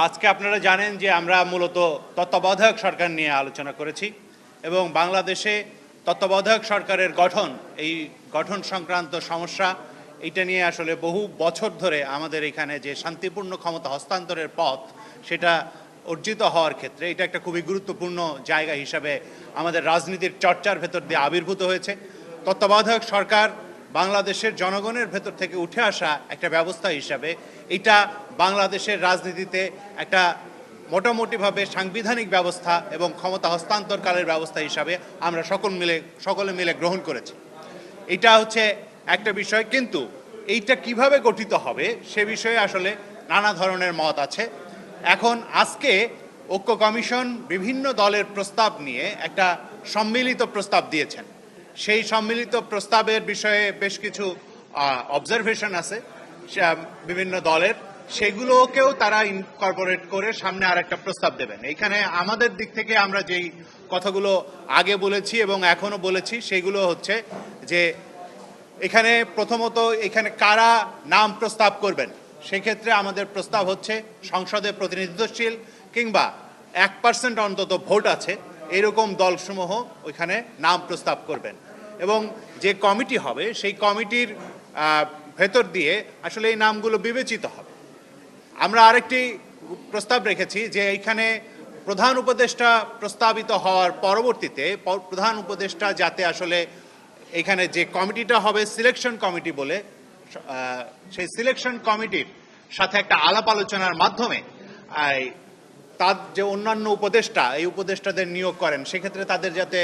আজকে আপনারা জানেন যে আমরা মূলত তত্ত্বাবধায়ক সরকার নিয়ে আলোচনা করেছি এবং বাংলাদেশে তত্ত্বাবধায়ক সরকারের এই গঠন সংক্রান্ত সমস্যা এটা নিয়ে আসলে বহু বছর ধরে আমাদের এখানে যে শান্তিপূর্ণ ক্ষমতা হস্তান্তরের পথ সেটা অর্জিত হওয়ার ক্ষেত্রে এটা একটা খুবই গুরুত্বপূর্ণ জায়গা হিসাবে আমাদের রাজনীতির চর্চার ভেতর দিয়ে আবির্ভূত হয়েছে। তত্ত্বাবধায়ক সরকার বাংলাদেশের জনগণের ভেতর থেকে উঠে আসা একটা ব্যবস্থা হিসাবে এটা বাংলাদেশের রাজনীতিতে একটা মোটামুটিভাবে সাংবিধানিক ব্যবস্থা এবং ক্ষমতা হস্তান্তরকালের ব্যবস্থা হিসাবে আমরা সকলে মিলে গ্রহণ করেছি। এটা হচ্ছে একটা বিষয়, কিন্তু এইটা কিভাবে গঠিত হবে সে বিষয়ে আসলে নানা ধরনের মত আছে। এখন আজকে ঐক্য কমিশন বিভিন্ন দলের প্রস্তাব নিয়ে একটা সম্মিলিত প্রস্তাব দিয়েছেন। সেই সম্মিলিত প্রস্তাবের বিষয়ে বেশ কিছু অবজারভেশন আছে বিভিন্ন দলের, সেগুলোকেও তারা ইনকর্পোরেট করে সামনে আর একটা প্রস্তাব দেবেন। এখানে আমাদের দিক থেকে আমরা যেই কথাগুলো আগে বলেছি এবং এখনো বলেছি সেগুলো হচ্ছে যে এখানে প্রথমত এখানে কারা নাম প্রস্তাব করবেন, সেক্ষেত্রে আমাদের প্রস্তাব হচ্ছে সংসদে প্রতিনিধিত্বশীল কিংবা 1% অন্তত ভোট আছে এরকম দলসমূহ ওইখানে নাম প্রস্তাব করবেন এবং যে কমিটি হবে সেই কমিটির ভেতর দিয়ে আসলে এই নামগুলো বিবেচিত হবে। আমরা আরেকটি প্রস্তাব রেখেছি যে এইখানে প্রধান উপদেষ্টা প্রস্তাবিত হওয়ার পরবর্তীতে প্রধান উপদেষ্টা যাতে আসলে এখানে যে কমিটিটা হবে সিলেকশন কমিটি বলে, সেই সিলেকশন কমিটির সাথে একটা আলাপ আলোচনার মাধ্যমে তার যে অন্যান্য উপদেষ্টা এই উপদেষ্টাদের নিয়োগ করেন, সেক্ষেত্রে তাদের যাতে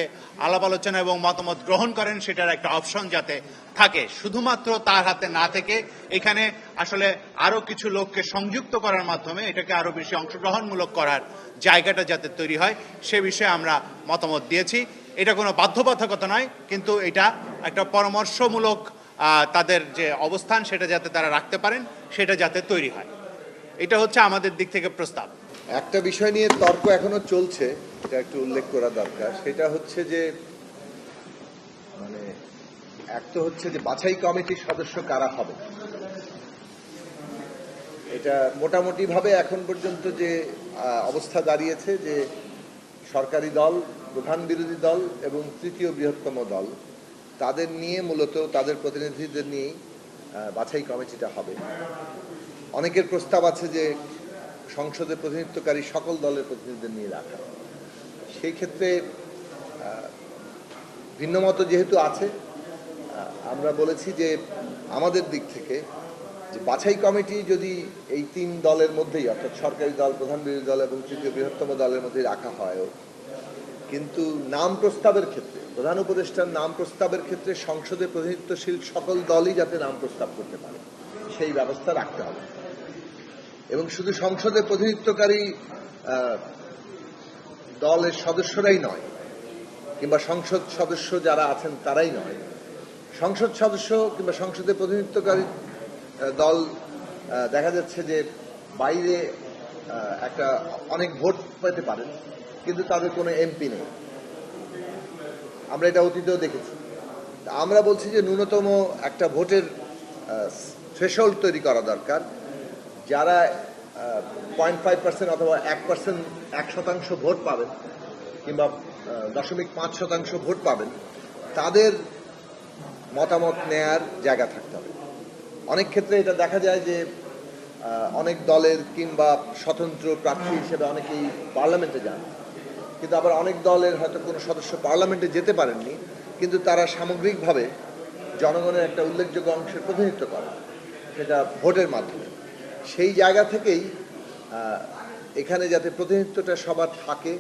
আলাপ আলোচনা এবং মতামত গ্রহণ করেন সেটার একটা অপশন যাতে থাকে। শুধুমাত্র তার হাতে না থেকে এখানে আসলে আরও কিছু লোককে সংযুক্ত করার মাধ্যমে এটাকে আরও বেশি অংশগ্রহণমূলক করার জায়গাটা যাতে তৈরি হয় সে বিষয়ে আমরা মতামত দিয়েছি। এটা কোনো বাধ্যবাধকতা নয়, কিন্তু এটা একটা পরামর্শমূলক তাদের যে অবস্থান সেটা যাতে তারা রাখতে পারেন সেটা যাতে তৈরি হয়, এটা হচ্ছে আমাদের দিক থেকে প্রস্তাব। একটা বিষয় নিয়ে তর্ক এখনো চলছে, এটা একটু উল্লেখ করা দরকার। সেটা হচ্ছে যে মানে এক তো হচ্ছে যে বাছাই কমিটির সদস্য কারা হবে। এটা মোটামুটি ভাবে এখন পর্যন্ত যে অবস্থা দাঁড়িয়েছে যে সরকারি দল, প্রধান বিরোধী দল এবং তৃতীয় বৃহত্তম দল তাদের নিয়ে মূলত তাদের প্রতিনিধিদের নিয়েই বাছাই কমিটিটা হবে। অনেকের প্রস্তাব আছে যে সংসদে প্রতিনিধিত্বকারী সকল দলের প্রতিনিধিদের নিয়ে রাখা। সেই ক্ষেত্রে ভিন্নমত যেহেতু আছে, আমরা বলেছি যে আমাদের দিক থেকে যে বাছাই কমিটি যদি এই তিন দলের মধ্যেই অর্থাৎ সরকারি দল, প্রধান বিরোধী দল এবং তৃতীয় বৃহত্তম দলের মধ্যেই রাখা হয়, কিন্তু নাম প্রস্তাবের ক্ষেত্রে প্রধান উপদেষ্টার নাম প্রস্তাবের ক্ষেত্রে সংসদে প্রতিনিধিত্বশীল সকল দলই যাতে নাম প্রস্তাব করতে পারে সেই ব্যবস্থা রাখতে হবে। এবং শুধু সংসদে প্রতিনিধিত্বকারী দলের সদস্যরাই নয় কিংবা সংসদ সদস্য যারা আছেন তারাই নয়, সংসদ সদস্য কিংবা সংসদে প্রতিনিধিত্বকারী দল দেখা যাচ্ছে যে বাইরে একটা অনেক ভোট পেতে পারেন কিন্তু তাদের কোনো এমপি নেই। আমরা এটা অতীতেও দেখেছি। আমরা বলছি যে ন্যূনতম একটা ভোটের থ্রেশহোল্ড তৈরি করা দরকার। যারা 0.5% অথবা 1% ভোট পাবেন কিংবা 0.5% ভোট পাবেন তাদের মতামত নেয়ার জায়গা থাকতে হবে। অনেক ক্ষেত্রে এটা দেখা যায় যে অনেক দলের কিংবা স্বতন্ত্র প্রার্থী হিসেবে অনেকেই পার্লামেন্টে যান, কিন্তু আবার অনেক দলের হয়তো কোনো সদস্য পার্লামেন্টে যেতে পারেননি, কিন্তু তারা সামগ্রিকভাবে জনগণের একটা উল্লেখযোগ্য অংশের প্রতিনিধিত্ব করে, সেটা ভোটের মাধ্যমে। সেই জায়গা থেকেই এখানে যাতে প্রতিনিধিত্বটা সবার থাকে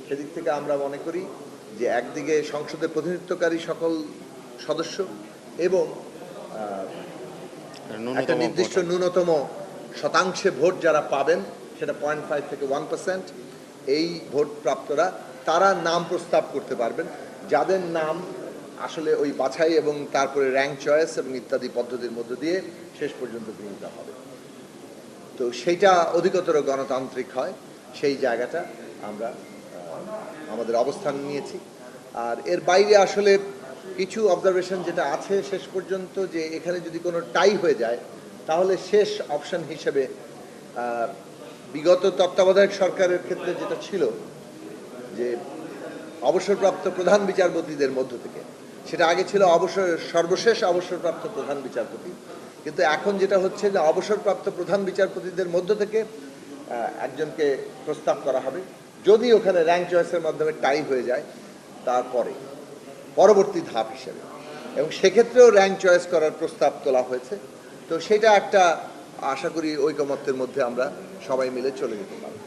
সেদিক থেকে আমরা মনে করি যে একদিকে সংসদে প্রতিনিধিত্বকারী সকল সদস্য এবং একটা নির্দিষ্ট ন্যূনতম শতাংশে ভোট যারা পাবেন সেটা 0.5 থেকে 1%, এই ভোট প্রাপ্তরা তারা নাম প্রস্তাব করতে পারবেন, যাদের নাম আসলে ওই বাছাই এবং তারপরে র্যাঙ্ক চয়েস এবং ইত্যাদি পদ্ধতির মধ্য দিয়ে শেষ পর্যন্ত গৃহীত হবে। তো সেইটা অধিকতর গণতান্ত্রিক হয়, সেই জায়গাটা আমরা আমাদের অবস্থান নিয়েছি। আর এর বাইরে আসলে কিছু অবজারভেশন যেটা আছে শেষ পর্যন্ত, যে এখানে যদি কোনো টাই হয়ে যায় তাহলে শেষ অপশন হিসেবে বিগত তত্ত্বাবধায়ক সরকারের ক্ষেত্রে যেটা ছিল যে অবসরপ্রাপ্ত প্রধান বিচারপতিদের মধ্য থেকে, সেটা আগে ছিল সর্বশেষ অবসরপ্রাপ্ত প্রধান বিচারপতি, কিন্তু এখন যেটা হচ্ছে যে অবসরপ্রাপ্ত প্রধান বিচারপতিদের মধ্য থেকে একজনকে প্রস্তাব করা হবে, যদি ওখানে র্যাঙ্ক চয়েসের মাধ্যমে টাই হয়ে যায় তারপরে পরবর্তী ধাপ হিসেবে, এবং সেক্ষেত্রেও র্যাঙ্ক চয়েস করার প্রস্তাব তোলা হয়েছে। তো সেটা একটা আশা করি ঐকমত্যের মধ্যে আমরা সবাই মিলে চলে যেতে পারব।